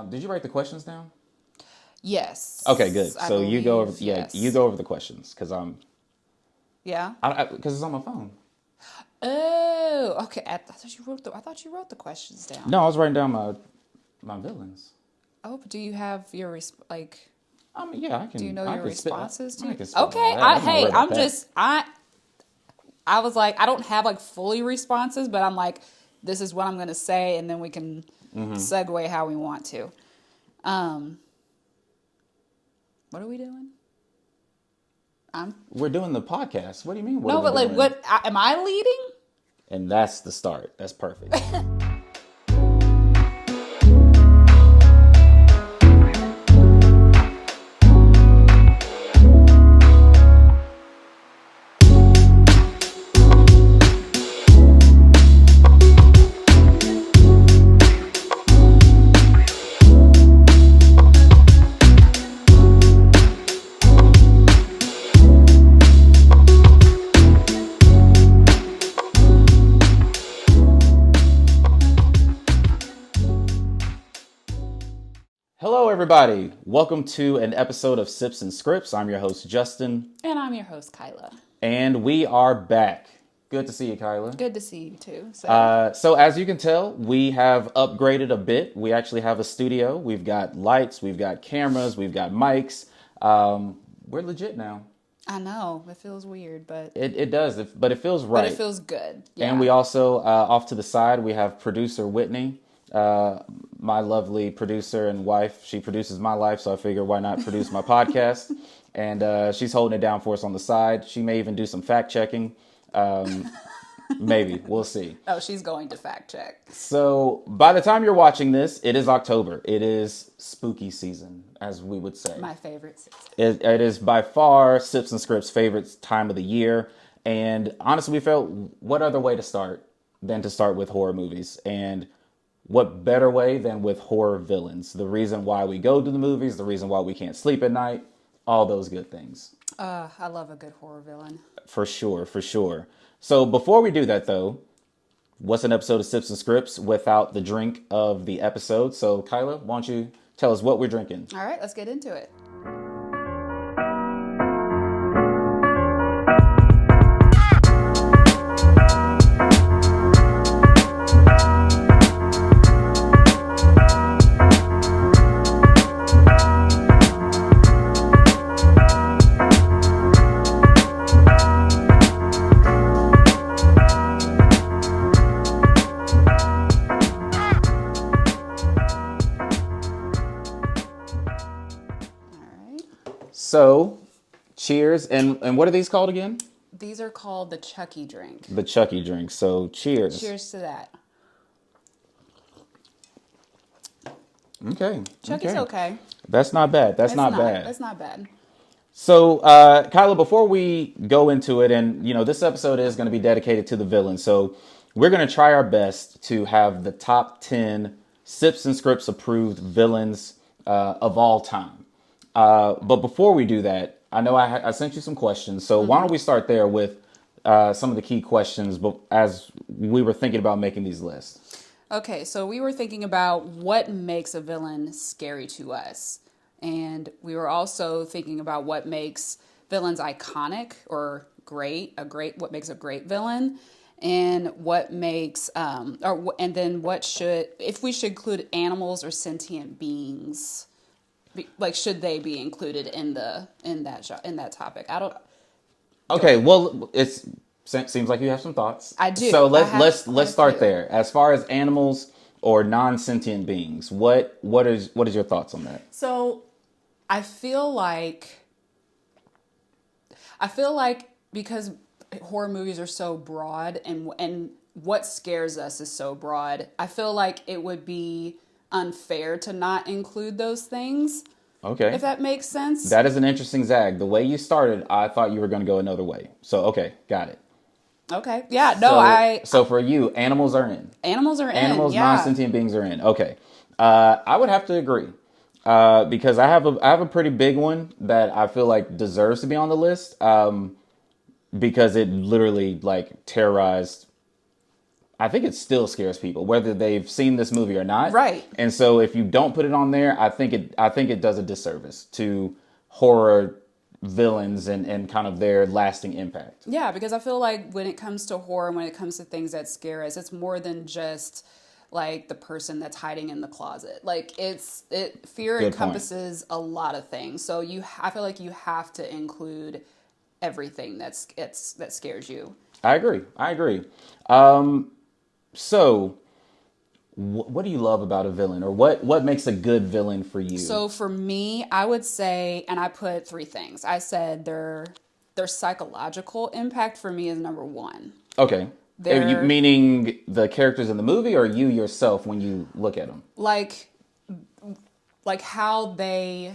Did you write the questions down? Yes. Okay, good. So you go over, yes. you go over the questions because Yeah. because it's on my phone. Oh, okay. I thought you wrote the questions down. No, I was writing down my villains. Oh, but do you have your Yeah, I can. Do you know I your can spit. responses to? I can spit all Okay. that. I'm not worried about I'm that. just I was like I don't have like fully responses, but I'm like this is what I'm gonna say, and then we can segue how we want to. What are we doing? We're doing the podcast. What do you mean? What No, are we but like, doing? what am I leading? And that's the start. That's perfect. Hello, everybody. Welcome to an episode of SipsNScripts. I'm your host, Justin. And I'm your host, Kyla. And we are back. Good to see you, Kyla. Good to see you too. So as you can tell, we have upgraded a bit. We actually have a studio. We've got lights, we've got cameras, we've got mics. We're legit now. I know it feels weird, but It does, but it feels right. But it feels good. Yeah. And we also, off to the side, we have producer Whitney, my lovely producer and wife. She produces my life, so I figure why not produce my podcast? And she's holding it down for us on the side. She may even do some fact checking. Maybe. We'll see. Oh, she's going to fact check. So by the time you're watching this, it is October. It is spooky season, as we would say. My favorite season. It is by far SipsNScripts' favorite time of the year. And honestly, we felt what other way to start than to start with horror movies? And what better way than with horror villains? The reason why we go to the movies, the reason why we can't sleep at night, all those good things. I love a good horror villain. For sure, for sure. So before we do that, though, what's an episode of SipsNScripts without the drink of the episode? So, Kyla, why don't you tell us what we're drinking? All right, let's get into it. So, cheers. And what are these called again? These are called the Chucky drink. The Chucky drink. So, cheers. Cheers to that. Okay. Chucky's okay. That's not bad. That's not bad. That's not bad. So, Kyla, before we go into it, and, this episode is going to be dedicated to the villain. So, we're going to try our best to have the top 10 SipsNScripts approved villains of all time. But before we do that, I know I sent you some questions. So why don't we start there with some of the key questions as we were thinking about making these lists. Okay, so we were thinking about what makes a villain scary to us. And we were also thinking about what makes villains iconic or what makes a great villain. And what makes, and then if we should include animals or sentient beings. Like, should they be included in that topic? I don't. Okay, well, it seems like you have some thoughts. I do. So let's start there. As far as animals or non-sentient beings, what is your thoughts on that? So, I feel like because horror movies are so broad and what scares us is so broad, I feel like it would be unfair to not include those things. Okay. If that makes sense. That is an interesting zag. The way you started, I thought you were going to go another way. So, okay, got it. Okay. Yeah, no, So for you, animals are in. Animals are in, Animals, yeah. non-sentient beings are in. Okay. I would have to agree. Because I have a pretty big one that I feel like deserves to be on the list. Because it literally, like, terrorized I think it still scares people, whether they've seen this movie or not. Right. And so if you don't put it on there, I think it does a disservice to horror villains and kind of their lasting impact. Yeah, because I feel like when it comes to horror, when it comes to things that scare us, it's more than just like the person that's hiding in the closet. Like fear Good point. encompasses a lot of things. So I feel like you have to include everything that scares you. I agree. I agree. So what do you love about a villain, or what makes a good villain for you? So for me, I would say, and I put three things. I said their psychological impact for me is number one. Okay. Their Meaning the characters in the movie, or you yourself when you look at them? like how they,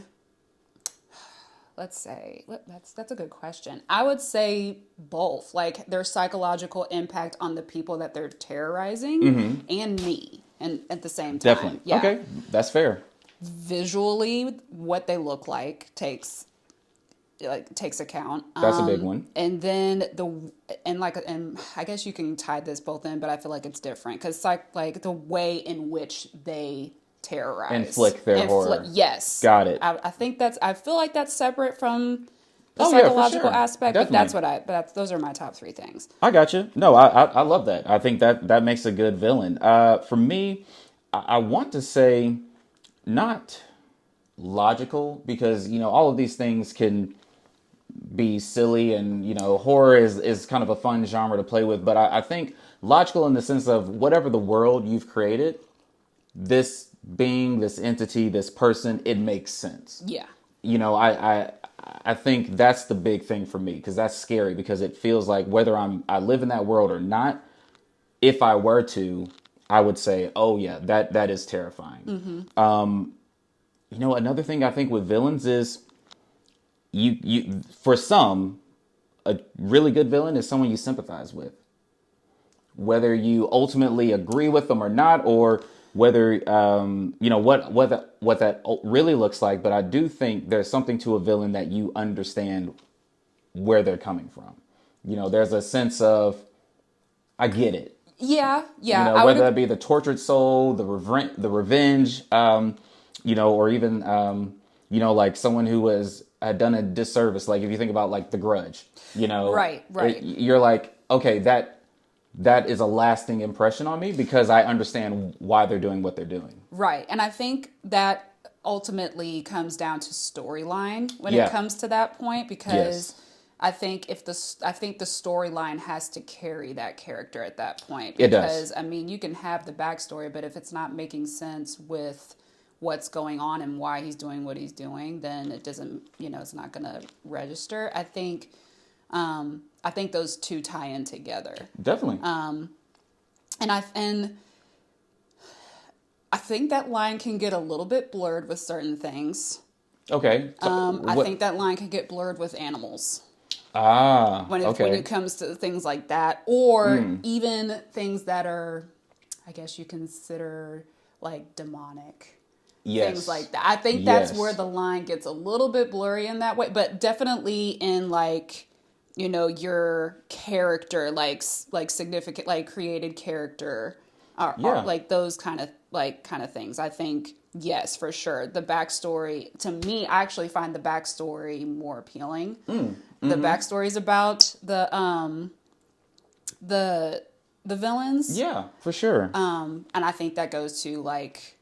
let's say, that's a good question. I would say both, like their psychological impact on the people that they're terrorizing and me, and at the same time. Definitely. Yeah. Okay, that's fair. Visually, what they look like takes account. That's a big one. And then and I guess you can tie this both in, but I feel like it's different because like the way in which they terrorize, Inflict their horror. Yes, Got it. I feel like that's separate from the Oh, yeah, for psychological sure. aspect, Definitely. but those are my top three things. I got you. No, I love that. I think that makes a good villain. For me, I want to say not logical, because all of these things can be silly, and horror is kind of a fun genre to play with. But I think logical in the sense of whatever the world you've created, this being, this entity, this person, it makes sense. Yeah. I think that's the big thing for me, because that's scary, because it feels like whether I live in that world or not, if I were to, I would say, oh yeah, that is terrifying. Another thing I think with villains is you for some, a really good villain is someone you sympathize with, whether you ultimately agree with them or not, or whether what that really looks like. But I do think there's something to a villain that you understand where they're coming from. There's a sense of, I get it. Yeah. Whether that be the tortured soul, the revenge, or even like someone who had done a disservice. Like if you think about like The Grudge, Right. you're like, okay, that is a lasting impression on me, because I understand why they're doing what they're doing. Right. And I think that ultimately comes down to storyline when Yeah. it comes to that point, because Yes. I think the storyline has to carry that character at that point. It does. Because I mean, you can have the backstory, but if it's not making sense with what's going on and why he's doing what he's doing, then it doesn't, it's not going to register. I think those two tie in together. Definitely. And I think that line can get a little bit blurred with certain things. Okay. I think that line can get blurred with animals when okay. it comes to things like that, or even things that are, I guess you consider like demonic. Yes. Things like that. I think that's Yes. where the line gets a little bit blurry in that way, but definitely in like, your character, like significant, like created character, are like those kind of things. I think, yes, for sure. The backstory, to me, I actually find the backstory more appealing. The backstories about the villains. Yeah, for sure. And I think that goes to like,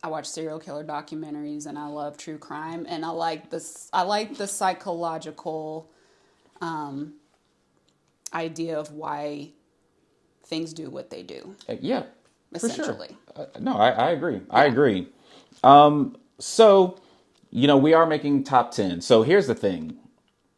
I watch serial killer documentaries and I love true crime, and I like the psychological idea of why things do what they do. Yeah, essentially. For sure. No, I agree. Yeah. I agree. So, we are making top 10. So here's the thing.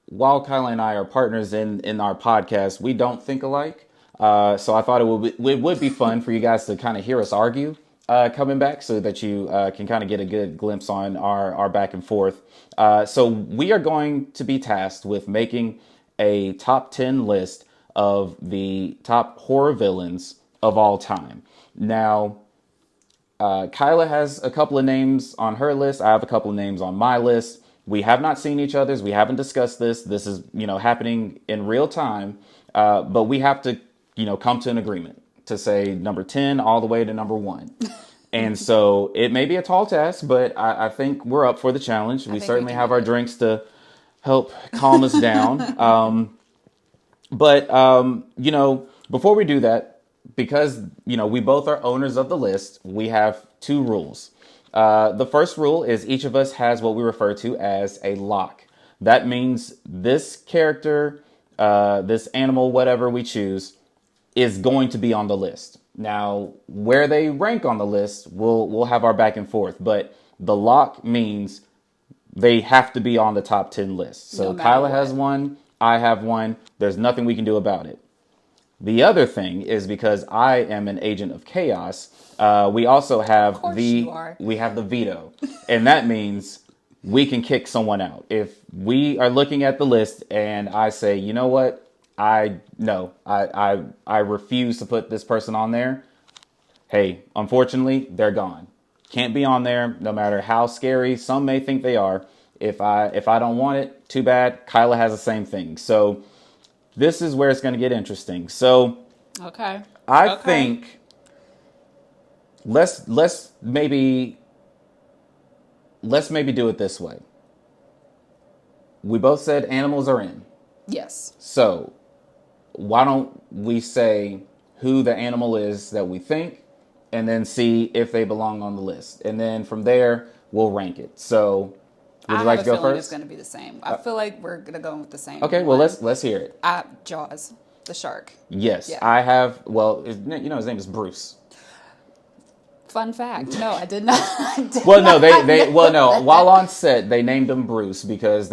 While Kyla and I are partners in our podcast, we don't think alike. So I thought it would be fun for you guys to kind of hear us argue coming back, so that you can kind of get a good glimpse on our back and forth. So we are going to be tasked with making a top 10 list of the top horror villains of all time. Now, Kyla has a couple of names on her list. I have a couple of names on my list. We have not seen each other's. We haven't discussed this. This is, happening in real time. But we have to, come to an agreement. to say number 10 all the way to number 1. And so it may be a tall task, but I think we're up for the challenge. We certainly have our drinks to help calm us down. Before we do that, because, we both are owners of the list, we have 2 rules. The first rule is each of us has what we refer to as a lock. That means this character, this animal, whatever we choose, is going to be on the list. Now, where they rank on the list, we'll have our back and forth. But the lock means they have to be on the top 10 list. So Kyla has one, I have one. There's nothing we can do about it. The other thing is because I am an agent of chaos, we also have we have the veto. And that means we can kick someone out. If we are looking at the list and I say, you know what? I refuse to put this person on there. Hey, unfortunately, they're gone. Can't be on there, no matter how scary some may think they are. If I don't want it, too bad. Kyla has the same thing. So this is where it's going to get interesting. So I think let's maybe do it this way. We both said animals are in. Yes. So why don't we say who the animal is that we think, and then see if they belong on the list. And then from there, we'll rank it. So would you like to go first? It's going to be the same. I feel like we're going to go with the same. Okay, well, let's hear it. Jaws, the shark. Yes, yeah. I have, his name is Bruce. Fun fact. No, I did not. While on set, they named him Bruce because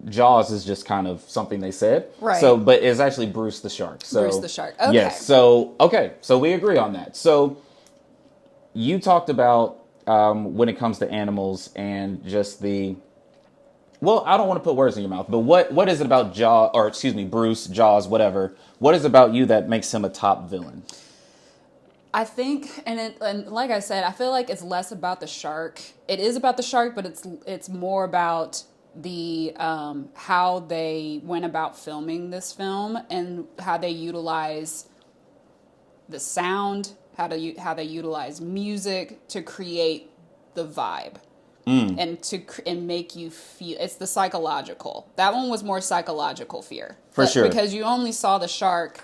Jaws is just kind of something they said. Right. So, but it's actually Bruce the shark. So, Bruce the shark. Okay. Yes. So, so we agree on that. So, you talked about when it comes to animals and just I don't want to put words in your mouth, but what is it about Bruce, Jaws, whatever? What is it about you that makes him a top villain? I think, and like I said, I feel like it's less about the shark. It is about the shark, but it's more about the how they went about filming this film and how they utilize the sound, how they utilize music to create the vibe and make you feel. It's the psychological. That one was more psychological fear for sure, because you only saw the shark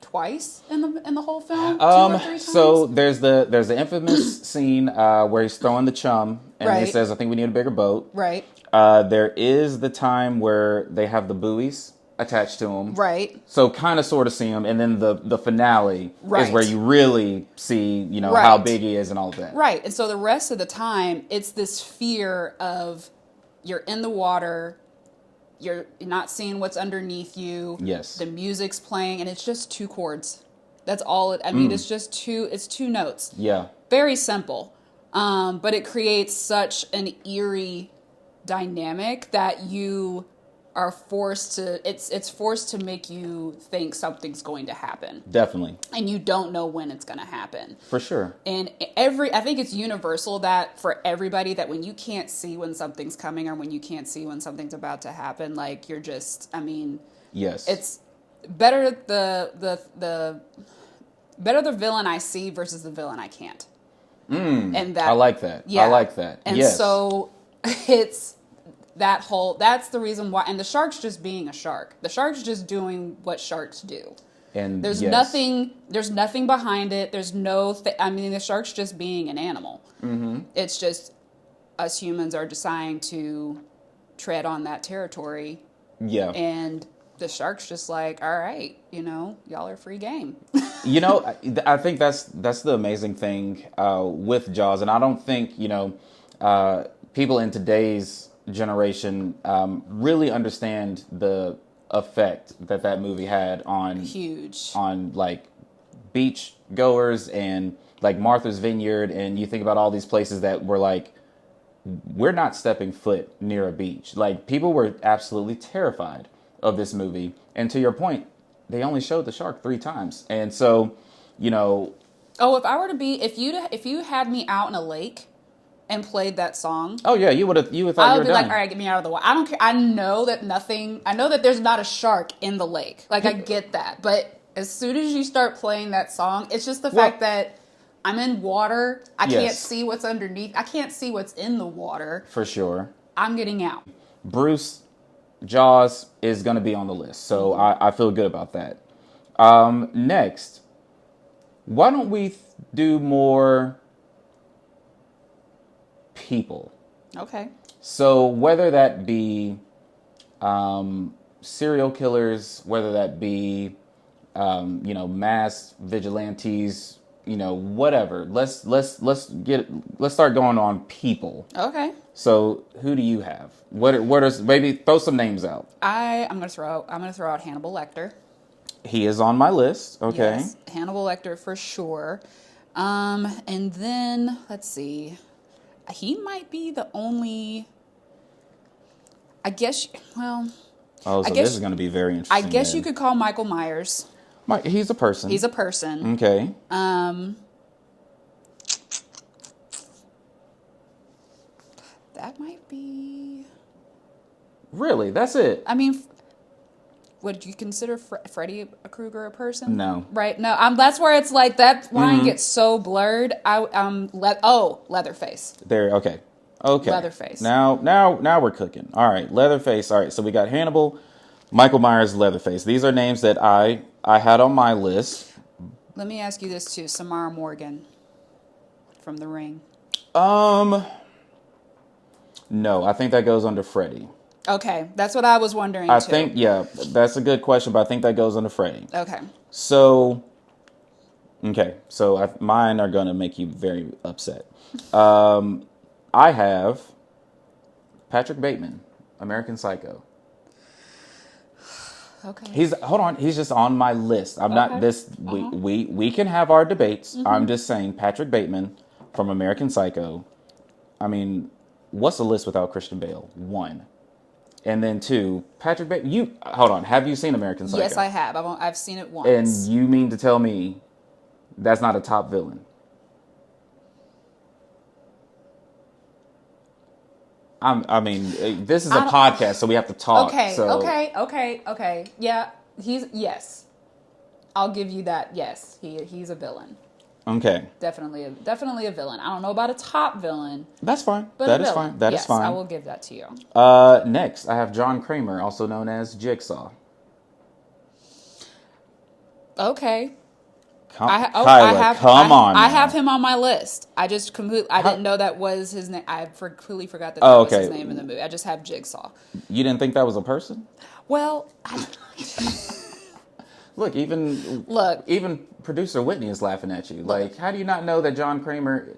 twice in the whole film. 2 or 3 times? So there's the infamous scene where he's throwing the chum and he says, "I think we need a bigger boat." Right. There is the time where they have the buoys attached to him. Right. So kind of sort of see him, and then the finale is where you really see, how big he is and all of that. Right. And so the rest of the time, it's this fear of you're in the water, you're not seeing what's underneath you. Yes. The music's playing, and it's just 2 chords. That's all it. I mean, it's just 2 notes. Yeah. Very simple. But it creates such an eerie dynamic that you are forced to it's forced to make you think something's going to happen. Definitely. And you don't know when it's going to happen. For sure. And I think it's universal that for everybody that when you can't see when something's coming or when you can't see when something's about to happen, like you're just, yes. It's better the villain I see versus the villain I can't. And that I like that. Yeah. I like that. And so it's that's the reason why. And the shark's just being a shark. The shark's just doing what sharks do. And there's nothing behind it. There's the shark's just being an animal. Mm-hmm. It's just us humans are deciding to tread on that territory. Yeah. And the shark's just like, all right, y'all are free game. I think that's the amazing thing with Jaws. And I don't think, people in today's generation really understand the effect that movie had on like beach goers and like Martha's Vineyard, and you think about all these places that were like, we're not stepping foot near a beach. Like people were absolutely terrified of this movie, and to your point, they only showed the shark 3 times, and so if I were to be if you had me out in a lake and played that song. Oh yeah, you would thought you were done. I would be like, all right, get me out of the water. I don't care. I know that there's not a shark in the lake. Like I get that, but As soon as you start playing that song, it's just the fact that I'm in water. I can't see what's underneath. I can't see what's in the water. For sure. I'm getting out. Bruce Jaws is going to be on the list, so I feel good about that. Next, why don't we do more people? Okay. So whether that be serial killers, whether that be mass vigilantes, whatever. Let's start going on people. Okay. So who do you have? What are maybe throw some names out. I'm gonna throw out Hannibal Lecter. He is on my list. Okay. Yes, Hannibal Lecter for sure. And then let's see. He might be the only. I guess. Well. Oh, so this is going to be very interesting. I guess you could call Michael Myers. He's a person. He's a person. Okay. That might be. Really? That's it? I mean, would you consider Freddy Krueger a person? No. Right? No. That's where it's like that line gets so blurred. Leatherface. There. Okay. Okay. Leatherface. Now we're cooking. All right. Leatherface. All right. So we got Hannibal, Michael Myers, Leatherface. These are names that I had on my list. Let me ask you this too. Samara Morgan from The Ring. No, I think that goes under Freddy. Okay, that's what I was wondering too. I think, yeah, that's a good question, but I think that goes under Freddy. Okay. So mine are going to make you very upset. I have Patrick Bateman, American Psycho. Okay. He's just on my list. I'm not this. We can have our debates. I'm just saying Patrick Bateman from American Psycho. I mean, what's a list without Christian Bale? 1. And then 2, Patrick Bateman. Have you seen American Psycho? Yes, I have. I've seen it once. And you mean to tell me that's not a top villain? This is a podcast, so we have to talk. Okay. Yeah, yes. I'll give you that. Yes, he's a villain. Okay. Definitely a villain. I don't know about a top villain. That's fine. But That is fine. That is fine. I will give that to you. Next, I have John Kramer, also known as Jigsaw. Okay. Kyla, come on. I have him on my list. I just I didn't know that was his name. I completely forgot that was his name in the movie. I just have Jigsaw. You didn't think that was a person? Well, Look, even producer Whitney is laughing at you. Like, how do you not know that John Kramer?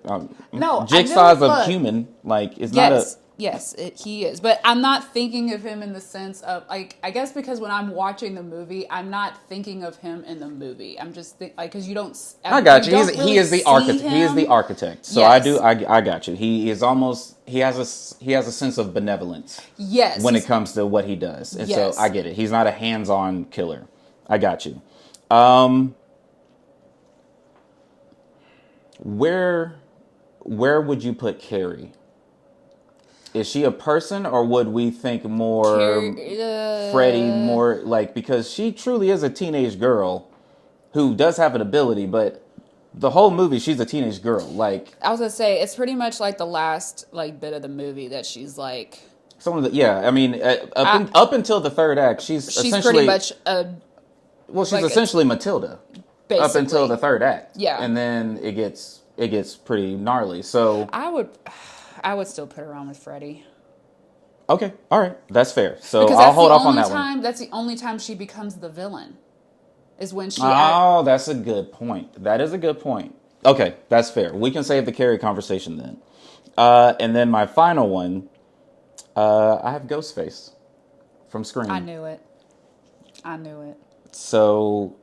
Jigsaw is a human. Like, it's not a. Yes, he is. But I'm not thinking of him in the sense of, like, I guess because when I'm watching the movie, I'm not thinking of him in the movie. I'm just because you don't. I got you. He is the architect. He is the architect. So yes. I got you. He is almost. He has a sense of benevolence. Yes. When it comes to what he does, and so I get it. He's not a hands-on killer. I got you. Where would you put Carrie? Is she a person, or would we think more Freddy, more like, because she truly is a teenage girl who does have an ability, but the whole movie she's a teenage girl. Like, I was gonna say, it's pretty much like the last bit of the movie that she's like. Up until the third act, she's essentially pretty much she's essentially Matilda. Basically. Up until the third act. Yeah. And then it gets pretty gnarly. So I would still put her on with Freddy. Okay. All right. That's fair. So I'll hold off on that one. That's the only time she becomes the villain. Is when she that's a good point. That is a good point. Okay, that's fair. We can save the Carrie conversation then. And then my final one, I have Ghostface from Scream. I knew it. So,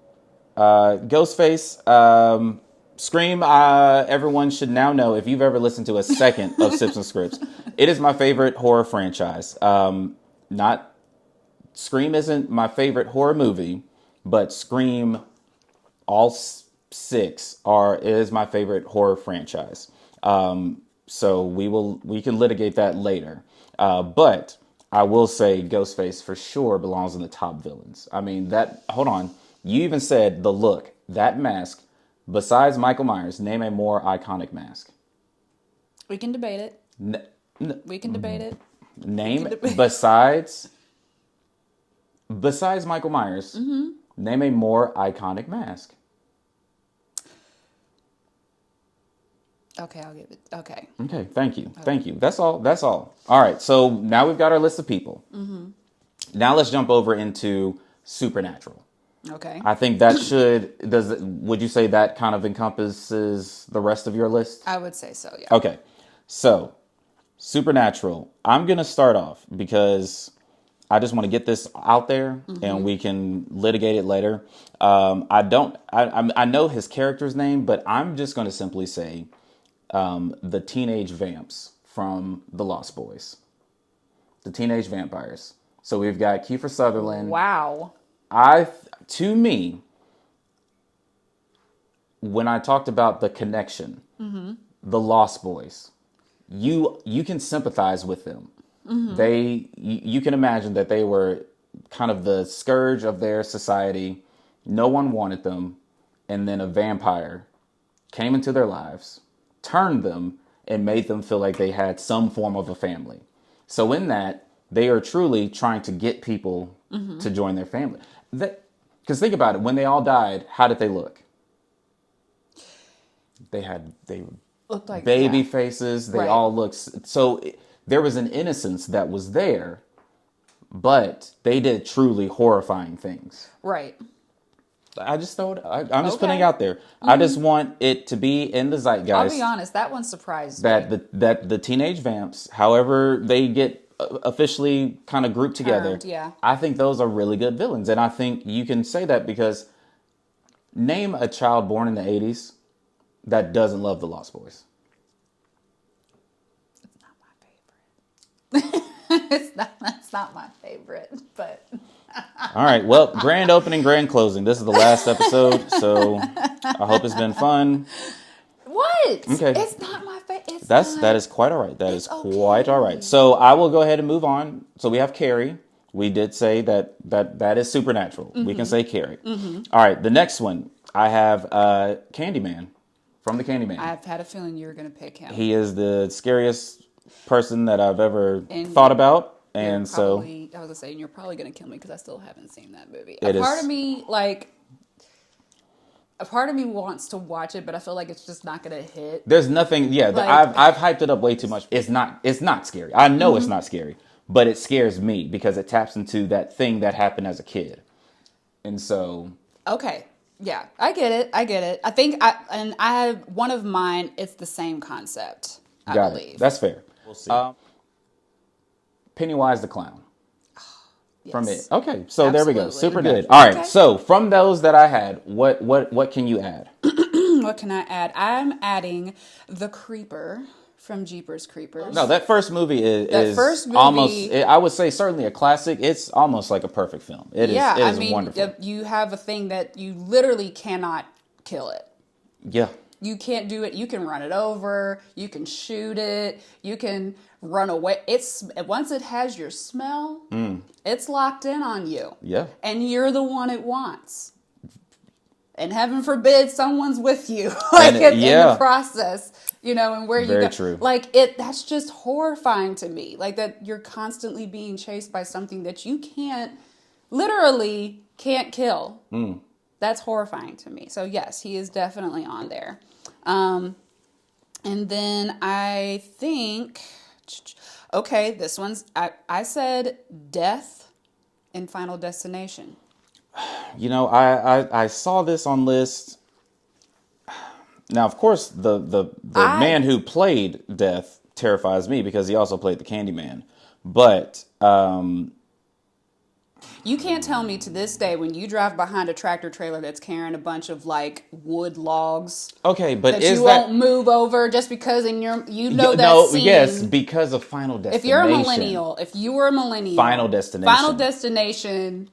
Ghostface, Scream, everyone should now know, if you've ever listened to a second of Sips and Scripts, it is my favorite horror franchise. Scream isn't my favorite horror movie, but Scream, all 6 is my favorite horror franchise. So we can litigate that later. But I will say Ghostface for sure belongs in the top villains. I mean, hold on. You even said the look, that mask. Besides Michael Myers, name a more iconic mask. We can debate it. N- We can debate it. name besides Michael Myers, name a more iconic mask. Okay, I'll give it. Okay. Okay, thank you. Thank you. That's all. That's all. All right, so now we've got our list of people. Now let's jump over into supernatural. Okay. I think would you say that kind of encompasses the rest of your list? I would say so, yeah. Okay, so supernatural. I'm going to start off because I just want to get this out there and we can litigate it later. I know his character's name, but I'm just going to simply say the teenage vamps from The Lost Boys. The teenage vampires. So we've got Kiefer Sutherland. Wow. To me, when I talked about the connection, the Lost Boys, you can sympathize with them. You can imagine that they were kind of the scourge of their society. No one wanted them, and then a vampire came into their lives, turned them, and made them feel like they had some form of a family. So in that, they are truly trying to get people to join their family. Because think about it, when they all died, how did they look? They Looked like baby yeah. faces. They Right. all looked so. There was an innocence that was there, but they did truly horrifying things. Right. I just thought I'm just Okay. putting it out there. I just want it to be in the zeitgeist. I'll be honest, that one surprised that me. the teenage vamps, however they get officially kind of grouped together, Termed, yeah. I think those are really good villains, and I think you can say that because name a child born in the '80s that doesn't love the Lost Boys. It's not my favorite. That's not my favorite, but All right, well, grand opening, grand closing. This is the last episode, so I hope it's been fun. what? Okay. It's not my favorite. That is quite all right. That is It's quite okay. all right. So I will go ahead and move on. So we have Carrie. We did say that is supernatural. We can say Carrie. All right. The next one I have Candyman from the Candyman. I've had a feeling you were going to pick him. He is the scariest person that I've ever And thought about, You're and probably, I was gonna say, and you're probably gonna kill me because I still haven't seen that movie. It A part is- of me, wants to watch it, but I feel like it's just not gonna hit. there's nothing. Yeah, Like- I've hyped it up way too much. It's not scary. I know it's not scary, but it scares me because it taps into that thing that happened as a kid, and so. Okay, yeah, I get it. I think I have one of mine. It's the same concept. I Got believe it. That's fair. We'll see. Pennywise the Clown. Yes. From it. Okay, so there we go. Absolutely. Super good. All right, Okay. so from those that I had, what can you add? What can I add? I'm adding the Creeper from Jeepers Creepers. No, that first movie is first movie- almost, I would say certainly a classic. It's almost like a perfect film. It is wonderful. You have a thing that you literally cannot kill it. Yeah. You can't do it. You can run it over. You can shoot it. You can run away. Once it has your smell, it's locked in on you. Yeah. And you're the one it wants. And heaven forbid someone's with you, like in the process, and where you Very go. true. Like that's just horrifying to me. Like that you're constantly being chased by something that you literally can't kill. That's horrifying to me. So yes, he is definitely on there. And then I think, okay, this one's, I said Death in Final Destination. I saw this on list. Now, of course, the man who played Death terrifies me because he also played the Candyman. But you can't tell me to this day when you drive behind a tractor trailer that's carrying a bunch of like wood logs. okay, but That is you that won't move over just because that no? scene. Yes, because of Final Destination. If you were a millennial, Final Destination. Final Destination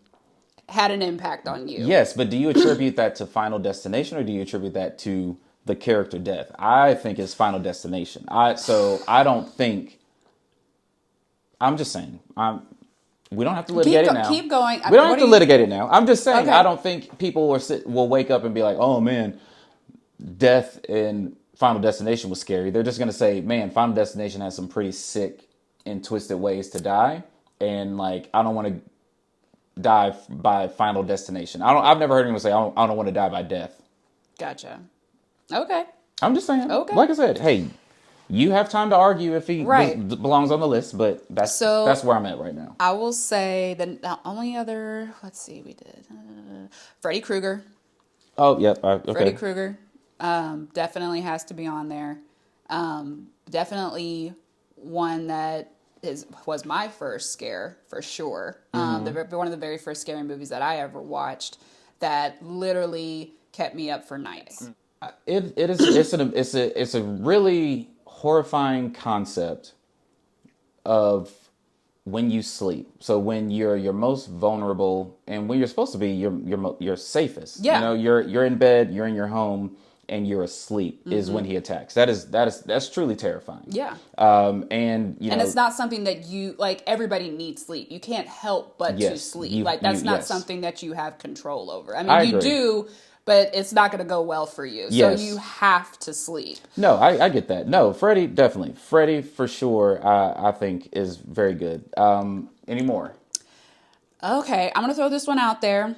had an impact on you. Yes, but do you attribute that to Final Destination or do you attribute that to the character Death? I think it's Final Destination. I don't think. I'm just saying. We don't have to litigate it now. Keep going. We don't have to litigate it now. I'm just saying, Okay. I don't think people will wake up and be like, oh man, death in Final Destination was scary. They're just going to say, man, Final Destination has some pretty sick and twisted ways to die. And like, I don't want to die by Final Destination. I've never heard anyone say, I don't want to die by death. Gotcha. Okay. I'm just saying, Okay. like I said, hey, you have time to argue if he belongs on the list, but that's where I'm at right now. I will say the only other, let's see, we did Freddy Krueger. Oh, yep. Okay. Freddy Krueger definitely has to be on there. Definitely one that was my first scare for sure. One of the very first scary movies that I ever watched that literally kept me up for nights. It's a really horrifying concept of when you sleep. So when you're your most vulnerable and when you're supposed to be your safest. Yeah. You know, you're in bed, you're in your home, and you're asleep is when he attacks. That's truly terrifying. Yeah. And you know, and it's not something that you like. Everybody needs sleep. You can't help but to sleep. That's not something that you have control over. I mean, you do, but it's not going to go well for you. Yes. So you have to sleep. No, I get that. No, Freddy, definitely. Freddy, for sure, I think is very good. Any more? Okay, I'm going to throw this one out there.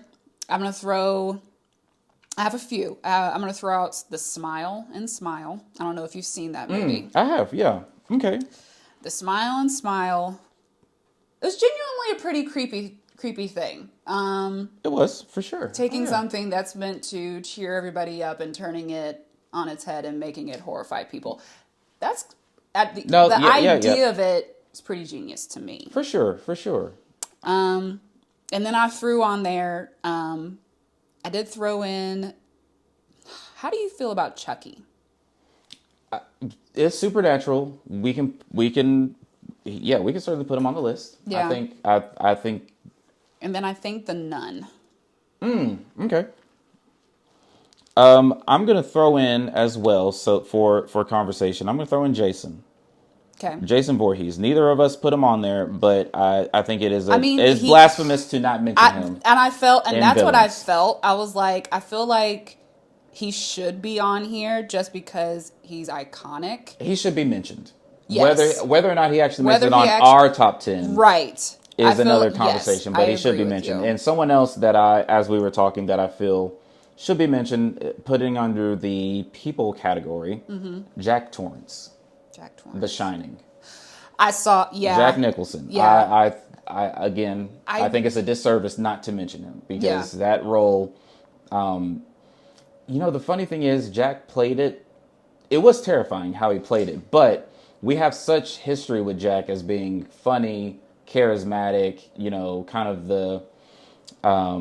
I have a few. I'm going to throw out The Smile and Smile. I don't know if you've seen that movie. I have, yeah. Okay. The Smile and Smile. It was genuinely a pretty creepy thing. It was, for sure. Taking something that's meant to cheer everybody up and turning it on its head and making it horrify people. That's the idea of it is pretty genius to me. For sure. And then I threw on there, I did throw in, how do you feel about Chucky? It's supernatural. We can certainly put him on the list. Yeah. I think. And then I think The Nun. Okay. I'm gonna throw in as well. So for conversation, I'm gonna throw in Jason. Okay. Jason Voorhees. Neither of us put him on there, but I think it is. It's blasphemous to not mention him. And I felt, and that's what I felt. I was like, I feel like he should be on here just because he's iconic. He should be mentioned. Yes. Whether or not he actually makes it on our top 10. Right. Is another conversation, but he should be mentioned. And someone else that as we were talking, that I feel should be mentioned, putting under the people category, Jack Torrance. The Shining. I saw, Jack Nicholson. Yeah. I think it's a disservice not to mention him because that role, the funny thing is Jack played it. It was terrifying how he played it, but we have such history with Jack as being funny, charismatic, kind of the I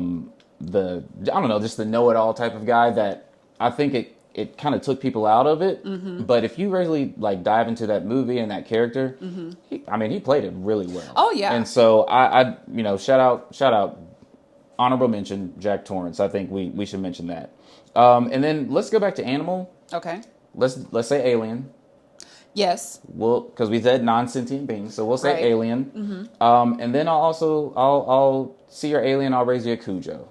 don't know, just the know-it-all type of guy that I think it kind of took people out of it. But if you really like dive into that movie and that character, he played it really well. Oh yeah. And so I shout out, honorable mention, Jack Torrance. I think we should mention that. And then let's go back to animal. Okay. Let's say alien. Yes. Well, because we said non-sentient beings, so we'll say alien. And then I'll see your alien. I'll raise you a Cujo.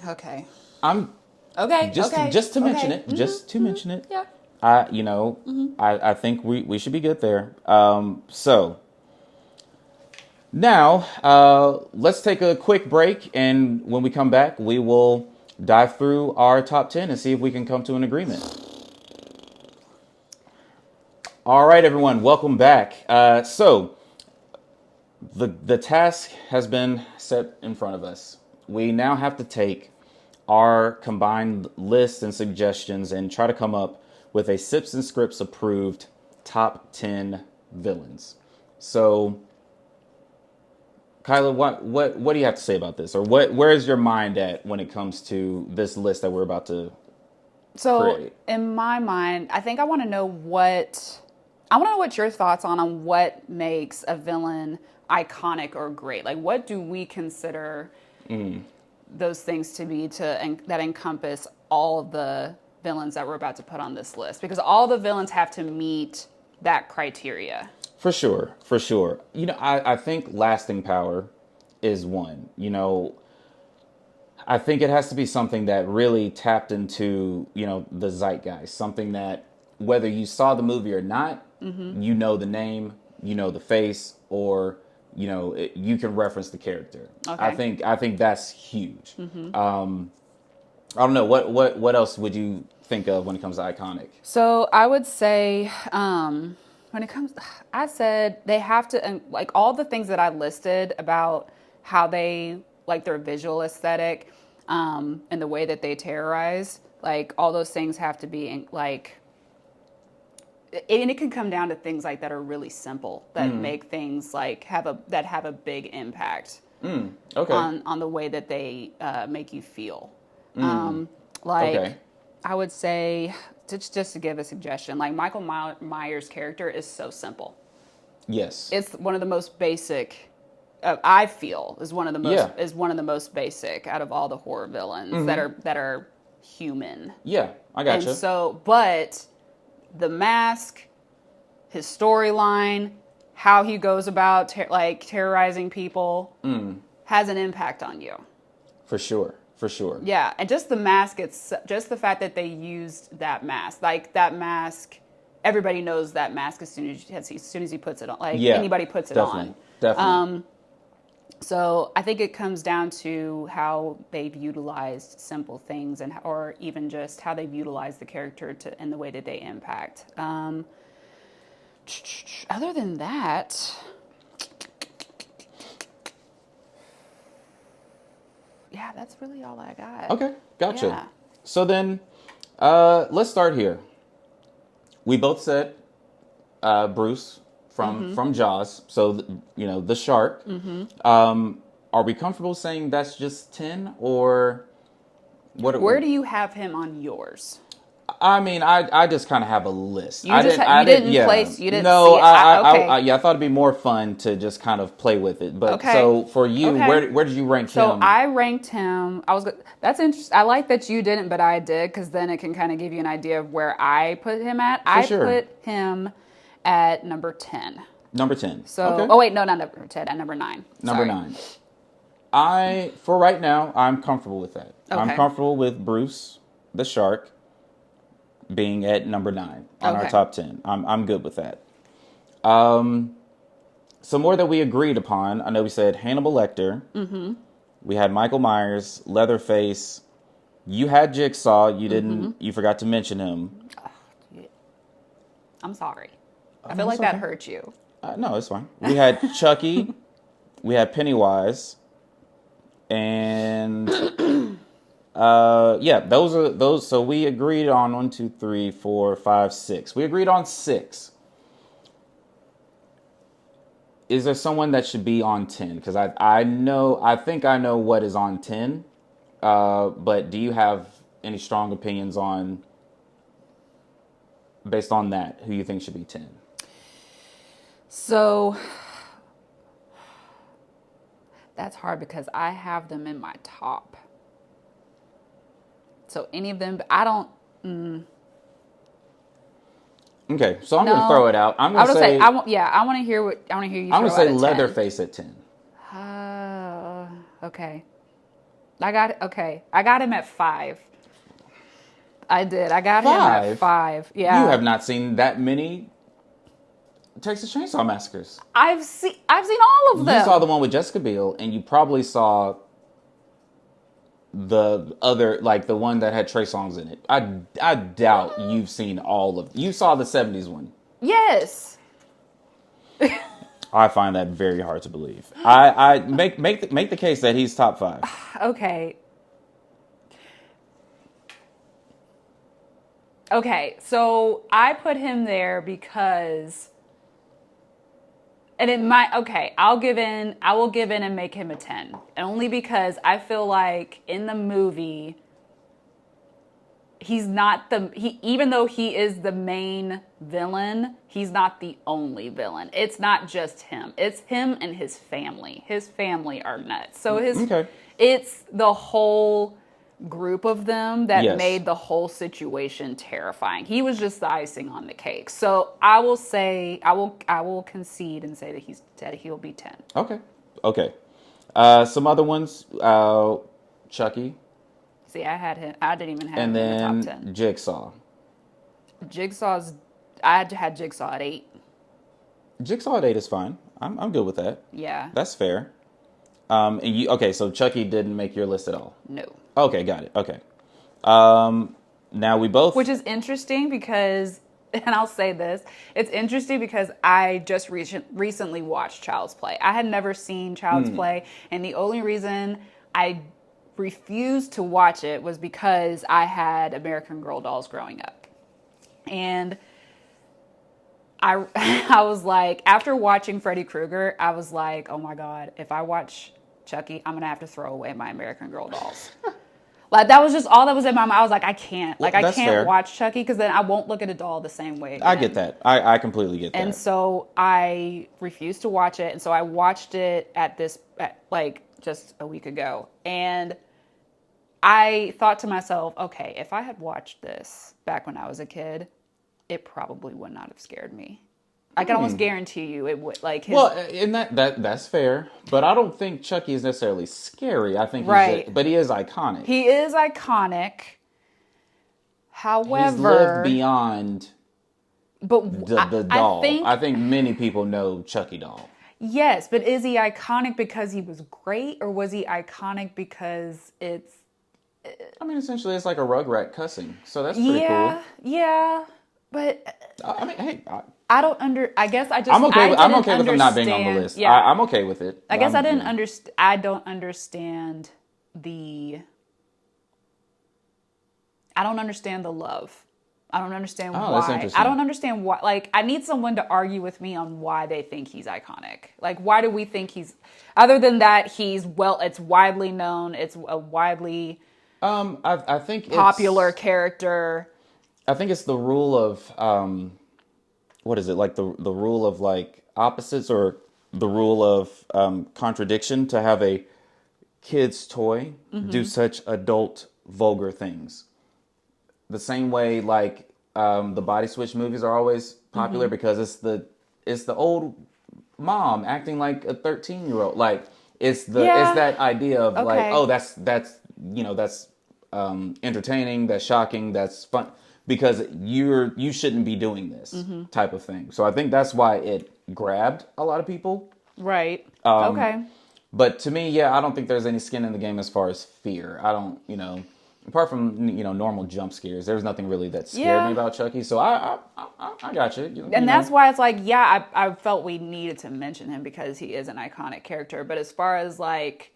Okay. Just to mention it. Just to mention it. Yeah. I think we should be good there. So now let's take a quick break, and when we come back, we will dive through our top 10 and see if we can come to an agreement. All right, everyone, welcome back. So the task has been set in front of us. We now have to take our combined lists and suggestions and try to come up with a SipsNScripts approved top 10 villains. So, Kyla, what do you have to say about this? Or where is your mind at when it comes to this list that we're about to create? In my mind, I think I want to know what your thoughts on what makes a villain iconic or great. Like, what do we consider those things to be that encompass all of the villains that we're about to put on this list? Because all the villains have to meet that criteria. For sure, for sure. I think lasting power is one. I think it has to be something that really tapped into, the zeitgeist. Something that, whether you saw the movie or not, you know the name, you know the face, or you can reference the character. Okay. I think that's huge. I don't know what else would you think of when it comes to iconic? So I would say, when it comes, I said they have to, and like all the things that I listed about how they like their visual aesthetic, and the way that they terrorize, like all those things have to be like, and it can come down to things like that are really simple that make things like have a big impact Okay. on the way that they make you feel. Like Okay. I would say, just to give a suggestion, like Michael Myers' character is so simple. Yes. It's one of the most basic. I feel is one of the most Yeah. is one of the most basic out of all the horror villains that are human. Yeah, I And gotcha. so, but the mask, his storyline, how he goes about terrorizing people, has an impact on you. For sure. For sure. Yeah, and just the mask, it's just the fact that they used that mask. Like that mask, everybody knows that mask as soon as he puts it on. Like Yeah. anybody puts it Definitely. on. Definitely. So I think it comes down to how they've utilized simple things, or even just how they've utilized the character and the way that they impact. Other than that, yeah, that's really all I got. Okay, gotcha. Yeah. So then, let's start here. We both said Bruce from Jaws. So the shark. Are we comfortable saying that's just 10, or what? Where do you have him on yours? I mean, I just kind of have a list. You didn't yeah. place. You didn't No, see it. Okay. yeah, I thought it'd be more fun to just kind of play with it. But Okay. so for you, Okay. where did you rank So him? I ranked him. That's interesting. I like that you didn't, but I did, because then it can kind of give you an idea of where I put him at. I sure. put him at number 10. Number 10. So, okay. oh wait, no, not number 10. At number 9. Number Sorry. 9. For right now, I'm comfortable with that. I'm Okay. comfortable with Bruce the shark being at number 9 on our Okay. top 10. I'm good with that. Some more that we agreed upon. I know we said Hannibal Lecter. Mm-hmm. We had Michael Myers, Leatherface. You had Jigsaw. You didn't. You forgot to mention him. I'm sorry. I feel like that hurt you. No, it's fine. We had Chucky. We had Pennywise. And yeah, those. So we agreed on 1, 2, 3, 4, 5, 6. We agreed on 6. Is there someone that should be on 10? Because I think I know what is on 10. But do you have any strong opinions based on that, who you think should be 10? So that's hard because I have them in my top. So any of them, I don't. Okay, so I'm No. going to throw it out. I'm I going to would say, I want to hear you. I'm going throw to say out a 10. Leatherface at 10. Okay. I got him at 5. I did. I got him at 5. Yeah. You have not seen that many Texas Chainsaw Massacres. I've seen all of them. You saw the one with Jessica Biel, and you probably saw the other, like the one that had Trey Songz in it. I doubt you've seen all of. You saw the 70s one. Yes. I find that very hard to believe. I make the case that he's top 5. Okay. Okay, so I put him there because, and it might, okay, I will give in and make him a 10. Only because I feel like in the movie, he's not even though he is the main villain, he's not the only villain. It's not just him. It's him and his family. His family are nuts. So Okay. it's the whole group of them that Yes. made the whole situation terrifying. He was just the icing on the cake. So I will say, I will concede and say that he'll be 10. Okay. Okay. Some other ones. Chucky, See, I had him. I didn't even have and him in the top then 10. Jigsaw. Jigsaw's. I had Jigsaw at 8. Jigsaw at 8 is fine. I'm good with that. Yeah. That's fair. And you okay? So Chucky didn't make your list at all. No. Okay, got it. Okay. Now we both. Which is interesting because, and I'll say this, it's interesting because I just recently watched Child's Play. I had never seen Child's Play, and the only reason I refused to watch it was because I had American Girl dolls growing up. And I I was like, after watching Freddy Krueger, I was like, oh my God, if I watch Chucky, I'm going to have to throw away my American Girl dolls. Like, that was just all that was in my mind. I was like, I can't. Like, I That's can't fair. watch Chucky because then I won't look at a doll the same way again. I get that. I completely get that. And so I refused to watch it. And so I watched it like just a week ago. And I thought to myself, okay, if I had watched this back when I was a kid, it probably would not have scared me. I can almost guarantee you it would. Like his, Well, and that's fair, but I don't think Chucky is necessarily scary. I think Right. but he is iconic. he is iconic. However, He's lived beyond but the doll. I I think many people know Chucky doll. yes, but is he iconic because he was great, or was he iconic because it's I mean, essentially, it's like a Rugrat cussing, so that's pretty yeah, yeah, but cool. I mean, hey, I don't I guess I just I'm okay. I I'm didn't okay with him not being on the understand- list. Yeah, I'm okay with it. I guess I didn't yeah. understand. I don't understand the. I don't understand the love. I don't understand Oh, that's why. interesting. I don't understand why. Like, I need someone to argue with me on why they think he's iconic. Like, why do we think he's? Other than that, it's widely known. It's a widely I think popular character. I think it's the rule of what is it like the rule of like opposites or the rule of contradiction to have a kid's toy do such adult vulgar things. The same way like the body switch movies are always popular because it's the old mom acting like a 13-year-old. Like it's that idea of like, Okay. oh, that's that's entertaining, that's shocking, that's fun because you shouldn't be doing this type of thing. So I think that's why it grabbed a lot of people. Right. Um, Okay. But to me, yeah, I don't think there's any skin in the game as far as fear. I don't, apart from normal jump scares, there's nothing really that scared Yeah. me about Chucky. So I got you. And that's why it's like, yeah, I felt we needed to mention him because he is an iconic character. But as far as like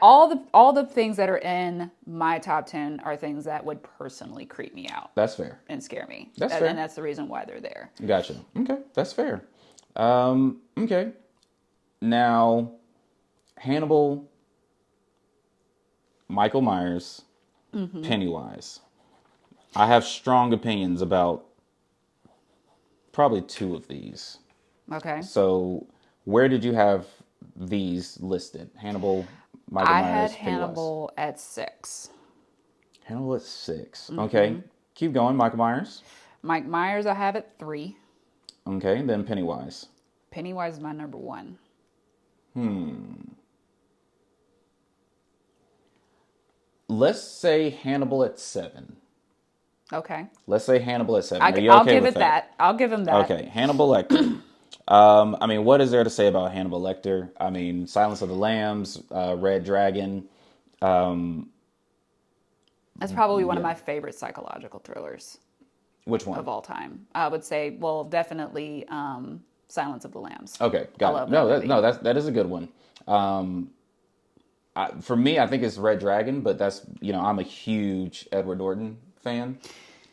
all the things that are in my top 10 are things that would personally creep me out That's fair. and scare me. That's fair. And that's the reason why they're there. Gotcha. Okay, that's fair. Okay. Now, Hannibal, Michael Myers, Pennywise. I have strong opinions about probably two of these. Okay. So, where did you have these listed? Hannibal, Michael I Myers, had Pennywise. Hannibal at 6. Hannibal at 6. Okay. Keep going. Michael Myers. Mike Myers I have at 3. Okay. Then Pennywise. Pennywise is my number 1. Let's say Hannibal at 7. Okay. Let's say Hannibal at 7. Are you I'll okay give with it that. I'll give him that. Okay. Hannibal Lecter. I mean, what is there to say about Hannibal Lecter? I mean, Silence of the Lambs, Red Dragon. That's probably one of my favorite psychological thrillers Which one? of all time. I would say, well, definitely Silence of the Lambs. Okay, got love it. No, that movie. that is a good one. For me, I think it's Red Dragon, but that's I'm a huge Edward Norton fan.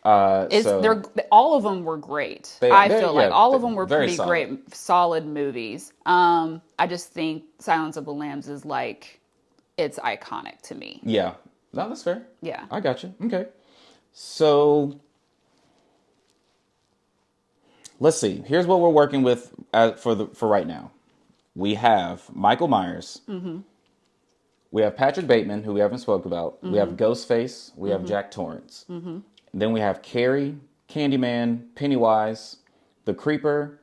They're all of them were great. I feel like all of them were pretty solid. great, solid movies. I just think Silence of the Lambs is like it's iconic to me. Yeah, no, that's fair. Yeah. I got you. Okay, so let's see. Here's what we're working with for right now. We have Michael Myers, We have Patrick Bateman, who we haven't spoke about. We have Ghostface. We have Jack Torrance. Then we have Carrie, Candyman, Pennywise, The Creeper,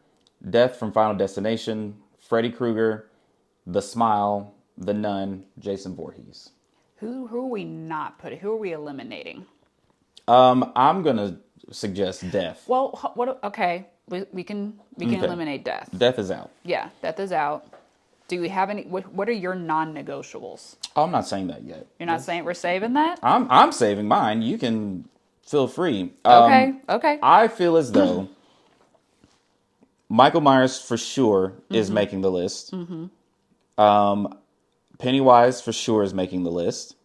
Death from Final Destination, Freddy Krueger, The Smile, The Nun, Jason Voorhees. Who are we not putting? Who are we eliminating? I'm gonna suggest Death. Well, what? Okay, we can eliminate Death. Death is out. Yeah, Death is out. Do we have any? What are your non-negotiables? Oh, I'm not saying that yet. You're not saying we're saving that? I'm saving mine. You can feel free. Okay. I feel as though Michael Myers for sure is making the list. Pennywise for sure is making the list.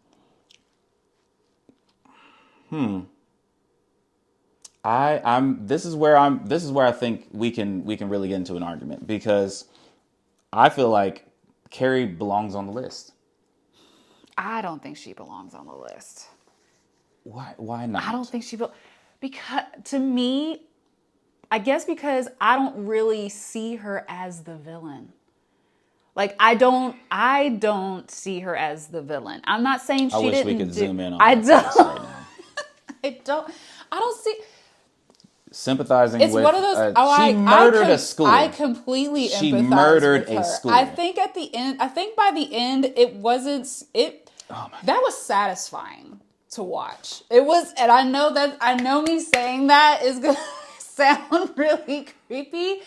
This is where I think we can really get into an argument, because I feel like Carrie belongs on the list. I don't think she belongs on the list. Why not? I don't think because to me, I guess because I don't really see her as the villain. Like I don't see her as the villain. I'm not saying she didn't. I wish we could zoom in on I that don't. face right now. I don't see. Sympathizing It's with. one of those. She murdered a school. I completely empathize. She murdered with her. a school. I think at the end. I think by the end, it wasn't. That was satisfying to watch. It was, and I know me saying that is gonna sound really creepy,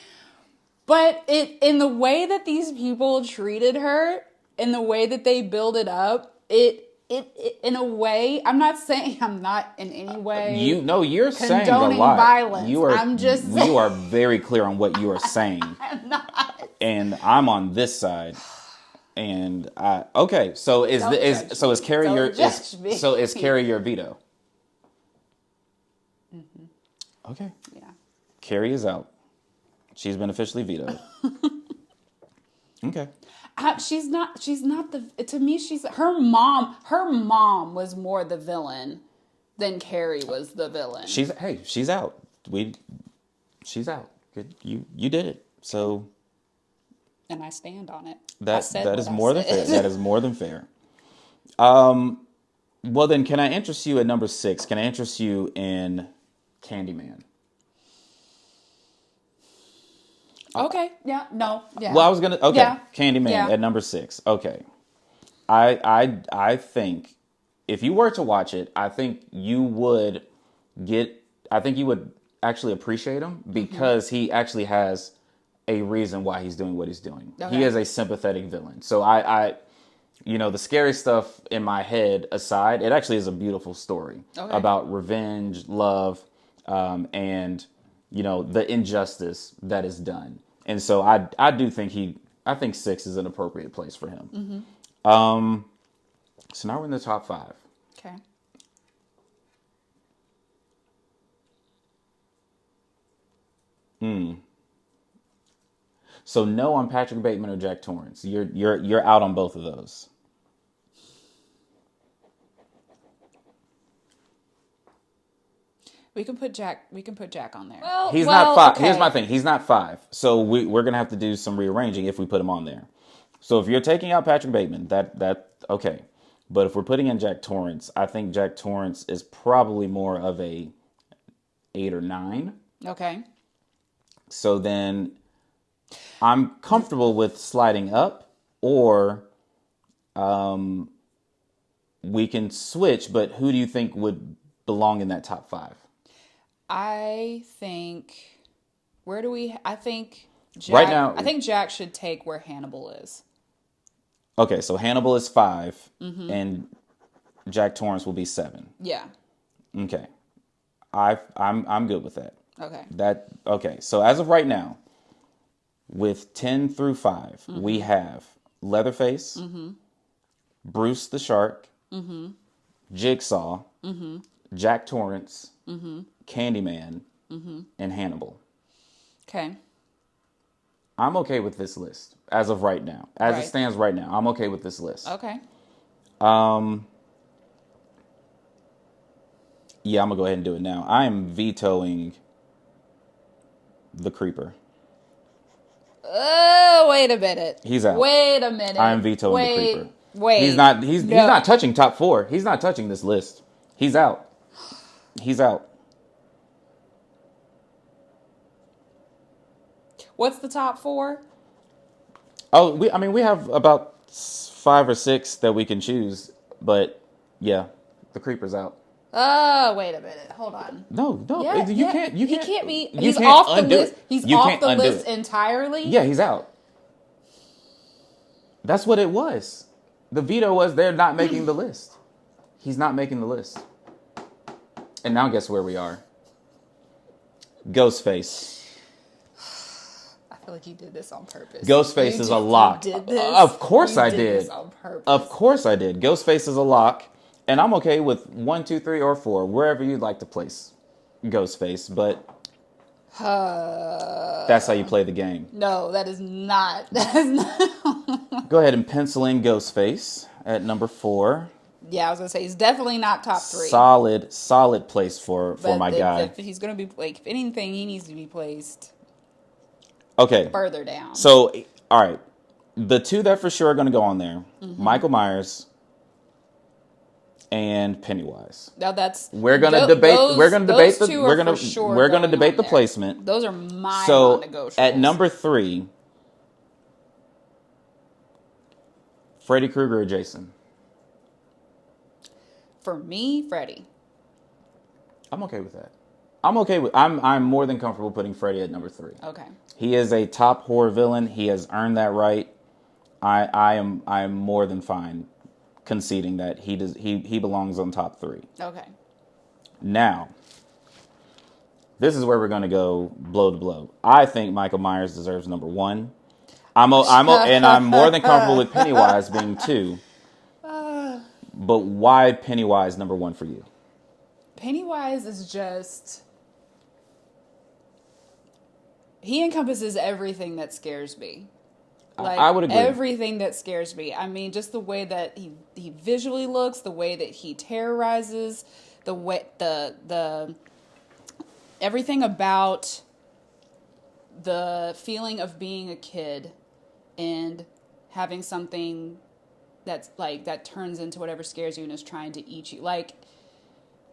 but in the way that these people treated her, in the way that they build it up, it in a way, I'm not saying I'm not in any way. You're saying a condoning lot. Violence. You are. I'm just. You are very clear on what you are saying. I'm not. And I'm on this side. And okay, so is Carrie your is Carrie your veto? Mm-hmm. Okay. Yeah. Carrie is out. She's been officially vetoed. Okay. She's not to me, her mom was more the villain than Carrie was the villain. She's out. She's out. Good. You did it. So. And I stand on it. That is more than fair. That is more than fair. Well then, can I interest you at number 6? Can I interest you in Candyman? Okay. Yeah. No. Yeah. Well, I was gonna. Okay. Yeah. Candyman at number 6. Okay. I think if you were to watch it, I think you would actually appreciate him, because he actually has a reason why he's doing what he's doing. Okay. He is a sympathetic villain. So I the scary stuff in my head aside, it actually is a beautiful story about revenge, love, and the injustice that is done. And so I do think I think 6 is an appropriate place for him. Mm-hmm. So now we're in the top 5. Okay. So no on Patrick Bateman or Jack Torrance. You're out on both of those. We can put Jack on there. He's not 5. Okay. Here's my thing. He's not 5. So we're gonna have to do some rearranging if we put him on there. So if you're taking out Patrick Bateman, that okay. But if we're putting in Jack Torrance, I think Jack Torrance is probably more of a 8 or 9. Okay. So then I'm comfortable with sliding up, or we can switch, but who do you think would belong in that top 5? I think Jack, right now, I think Jack should take where Hannibal is. Okay, so Hannibal is 5, and Jack Torrance will be 7. Yeah. Okay. I'm good with that. Okay. Okay. So as of right now, with 10 through 5, we have Leatherface, Bruce the Shark, Jigsaw, Jack Torrance, Candyman, and Hannibal. Okay. I'm okay with this list as of right now. As it stands right now, I'm okay with this list. Okay. Yeah, I'm going to go ahead and do it now. I am vetoing the Creeper. Wait a minute. He's out. Wait a minute. I am vetoing the Creeper. Wait. He's not touching top 4. He's not touching this list. He's out. He's out. What's the top 4? Oh, we have about 5 or 6 that we can choose, but yeah, the creeper's out. Oh, wait a minute. Hold on. No, Yeah, you can't. He can't be. You He's can't off the undo list. it. He's You off can't the undo list it. entirely. Yeah, he's out. That's what it was. The veto was they're not making the list. He's not making the list. And now guess where we are? Ghostface. I feel like you did this on purpose. Ghostface is a lock. You did this. Of course I did. did. This on purpose. Of course I did. Ghostface is a lock. And I'm okay with 1, 2, 3, or 4, wherever you'd like to place Ghostface, but that's how you play the game. No, that is not. That is not. Go ahead and pencil in Ghostface at number 4. Yeah, I was gonna say he's definitely not top 3. Solid place for my guy. If he's gonna be like, if anything, he needs to be placed Okay. further down. So, all right, the 2 that for sure are going to go on there: Michael Myers and Pennywise. Now that's We're gonna debate. We're gonna debate the. We're gonna debate the there. placement. Those are my So non-negotiables. at number 3, Freddy Krueger or Jason. For me, Freddy. I'm okay with that. I'm more than comfortable putting Freddy at number 3. Okay. He is a top horror villain. He has earned that right. I am more than fine conceding that he belongs on top 3. Okay. Now, this is where we're going to go blow to blow. I think Michael Myers deserves number 1. And I'm more than comfortable with Pennywise being 2. But why Pennywise number 1 for you? Pennywise is just... He encompasses everything that scares me. Like, I would agree. Everything that scares me. I mean, just the way that he visually looks, the way that he terrorizes, the everything about the feeling of being a kid and having something that's like that turns into whatever scares you and is trying to eat you. Like,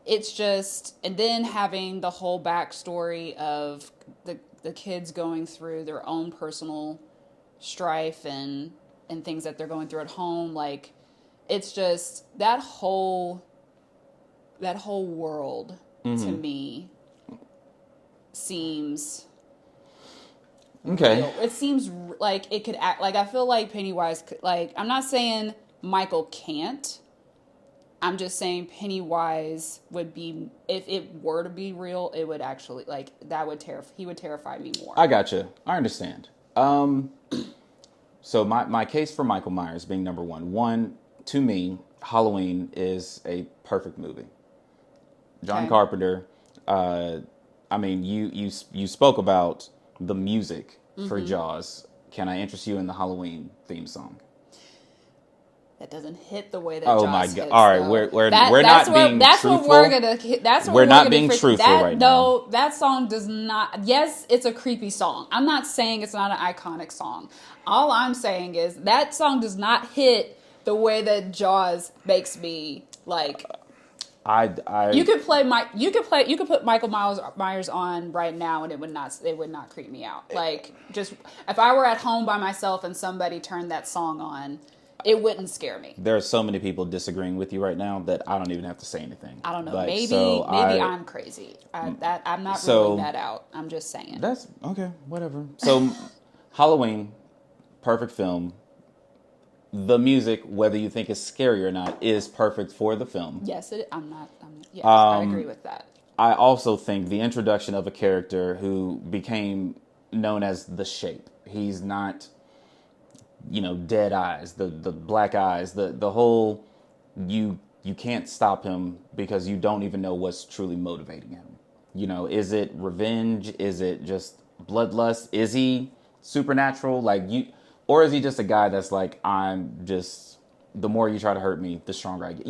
it's just, and then having the whole backstory of the kids going through their own personal strife and things that they're going through at home. Like, it's just that whole world to me seems okay real. It seems like it could act like, I feel like Pennywise could, like, I'm not saying Michael can't. I'm just saying Pennywise would be, if it were to be real, it would actually, like, he would terrify me more. I gotcha. I understand. So my case for Michael Myers being number 1, to me, Halloween is a perfect movie. John Carpenter. I mean, you spoke about the music for Jaws. Can I interest you in the Halloween theme song? That doesn't hit the way that Jaws my God! Hits, all right, though. We're not being truthful. We're not being truthful right now. No, that song does not. Yes, it's a creepy song. I'm not saying it's not an iconic song. All I'm saying is that song does not hit the way that Jaws makes me like. You could put Michael Myers on right now and it would not creep me out. Like, just if I were at home by myself and somebody turned that song on, it wouldn't scare me. There are so many people disagreeing with you right now that I don't even have to say anything. I don't know. Like, maybe I'm crazy. I'm not ruling that out. I'm just saying. That's okay. Whatever. So, Halloween, perfect film. The music, whether you think it's scary or not, is perfect for the film. Yes, I agree with that. I also think the introduction of a character who became known as the Shape. He's not, dead eyes, the black eyes, the whole, you can't stop him because you don't even know what's truly motivating him. Is it revenge? Is it just bloodlust? Is he supernatural? Or is he just a guy that's like, the more you try to hurt me, the stronger I get.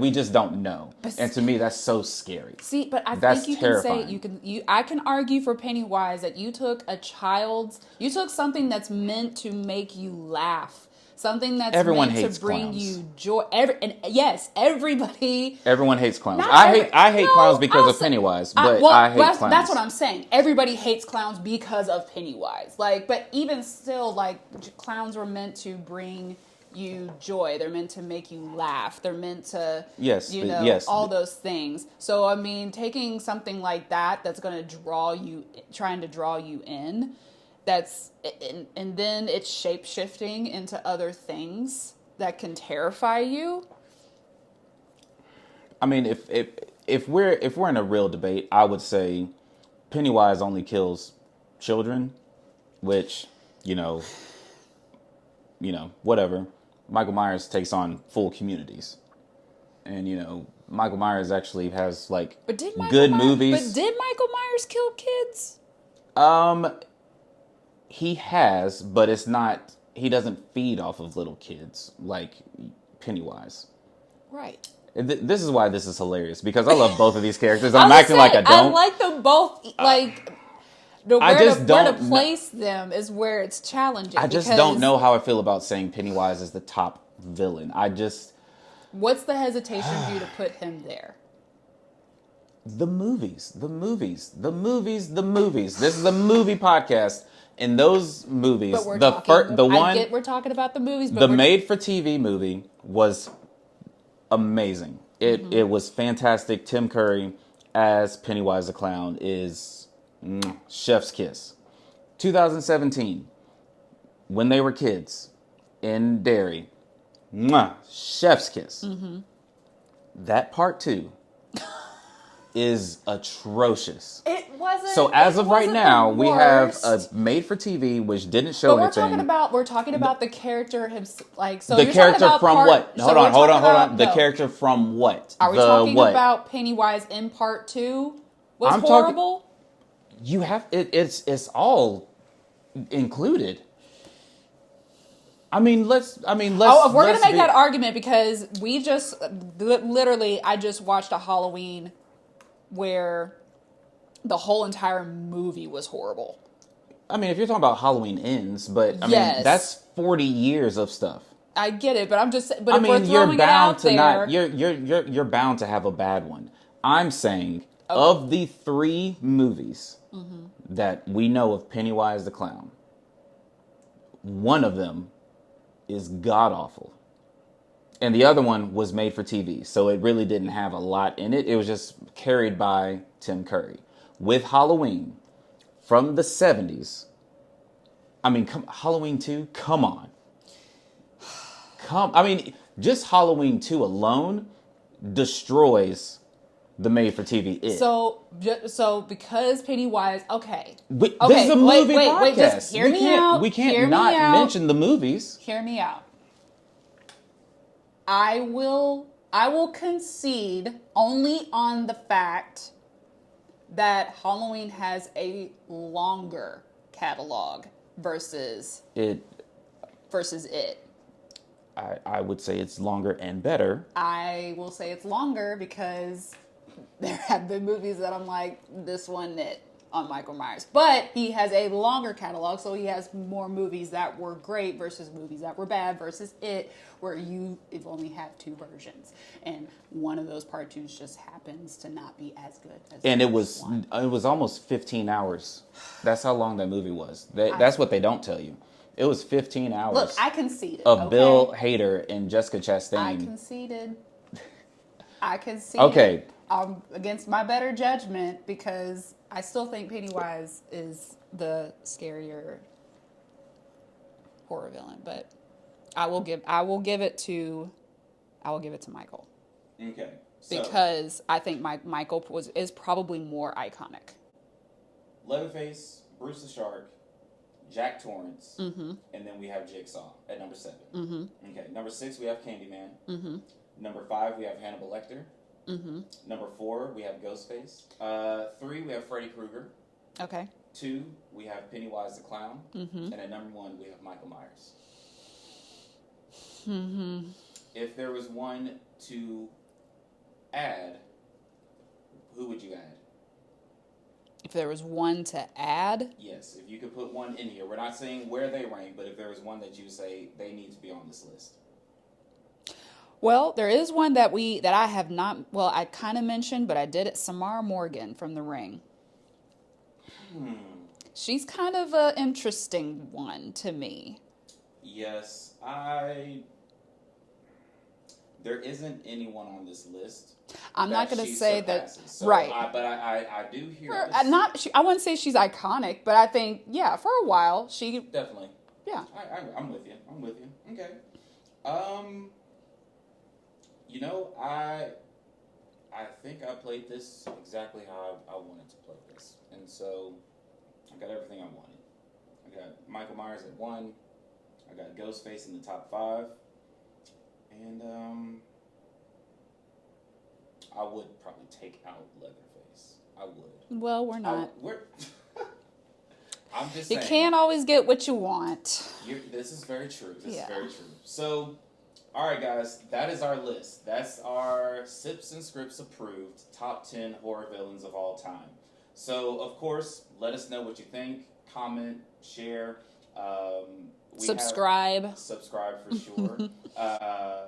We just don't know. And to me, that's so scary. See, but I that's think you terrifying. can say, I can argue for Pennywise that you took something that's meant to make you laugh, something that's Everyone meant hates to bring clowns. you joy. Everybody. Everyone hates clowns. Not I hate no, clowns because I'll of say- Pennywise, but well, I hate clowns. that's what I'm saying. Everybody hates clowns because of Pennywise. Like, but even still, like, clowns were meant to bring you joy. They're meant to make you laugh. They're meant to, Yes, you know, yes. all those things. So, I mean, taking something like that's going to trying to draw you in, and then it's shape shifting into other things that can terrify you. I mean, if we're in a real debate, I would say Pennywise only kills children, which, you know, whatever. Michael Myers takes on full communities. And, Michael Myers actually has, like, good movies. But did Michael Myers kill kids? He has, but it's not, he doesn't feed off of little kids like Pennywise. Right. This is why this is hilarious, because I love both of these characters. I'm acting like I don't. I like them both. Like, where to place them is where it's challenging. I just don't know how I feel about saying Pennywise is the top villain. What's the hesitation for you to put him there? The movies. This is a movie podcast. In those movies, But we're talking about the movies. But the made-for-TV movie was amazing. It was fantastic. Tim Curry as Pennywise the Clown is chef's kiss. 2017, when they were kids in Derry, chef's kiss. That part 2 is atrocious. It wasn't. So as of right now, we have a made-for-TV which didn't show anything. We're talking about the character himself. Like, so the you're character talking about from what? Hold on. The character from what? Are we talking about Pennywise in part 2? Was horrible? You have it's all included. I mean, let's. Oh, we're gonna make that argument because we just literally, I just watched a Halloween where the whole entire movie was horrible. I mean, if you're talking about Halloween Ends, but mean, that's 40 years of stuff. I get it, but I'm just. But I if mean, we're throwing you're bound it out to there, not. You're bound to have a bad one. I'm saying of the 3 movies that we know of Pennywise the Clown, one of them is god awful. And the other one was made for TV, so it really didn't have a lot in it. It was just carried by Tim Curry. With Halloween, from the 70s, I mean, Halloween 2, come on. I mean, just Halloween 2 alone destroys the made for TV It. So because Pennywise, This is a movie podcast. Wait, just hear me out. We can't not mention the movies. Hear me out. I will concede only on the fact that Halloween has a longer catalog versus it. I would say it's longer and better. I will say it's longer because there have been movies that I'm like, this one it on Michael Myers. But he has a longer catalog, so he has more movies that were great versus movies that were bad versus it, where you've only have 2 versions. And one of those part 2s just happens to not be as good as and the it was one. It was almost 15 hours. That's how long that movie was. That's what they don't tell you. It was 15 hours. Look, I conceded. Of Bill Hader and Jessica Chastain. I conceded. Okay. Against my better judgment, because I still think Pennywise is the scarier horror villain, but I will give it to Michael. Okay. Because I think Michael is probably more iconic. Leatherface, Bruce the Shark, Jack Torrance, and then we have Jigsaw at number 7. Okay, number 6 we have Candyman. Number 5 we have Hannibal Lecter. Number 4 we have Ghostface. 3 we have Freddy Krueger. Okay. 2 we have Pennywise the Clown, and at number 1 we have Michael Myers. If there was one to add, who would you add? If there was one to add, Yes, if you could put one in here. We're not saying where they rank, but if there was one that you say they need to be on this list. well, there is one that I have not. Well, I kind of mentioned, but I did it. Samara Morgan from The Ring. She's kind of an interesting one to me. Yes, there isn't anyone on this list. I'm not going to say that. So Right. But I do hear I wouldn't say she's iconic, but I think, yeah, for a while she definitely. Yeah. I'm with you. I'm with you. Okay. You know, I think I played this exactly how I wanted to play this, and so I got everything I wanted. I got Michael Myers at 1. I got Ghostface in the top 5, and I would probably take out Leatherface. I would. Well, we're not. I'm just You saying. can't always get what you want. This is very true. This Yeah. is very true. So, all right, guys, that is our list. That's our Sips and Scripts approved top 10 horror villains of all time. So, of course, let us know what you think. Comment, share. Subscribe. Subscribe for sure.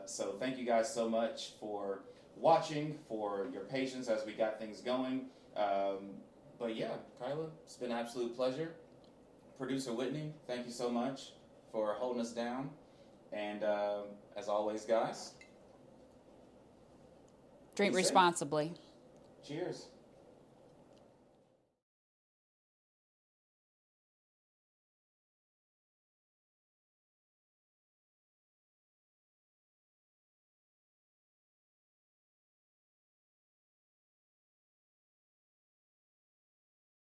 So, thank you guys so much for watching, for your patience as we got things going. But yeah, Kyla, it's been an absolute pleasure. Producer Whitney, thank you so much for holding us down. And as always, guys, Drink responsibly. Cheers.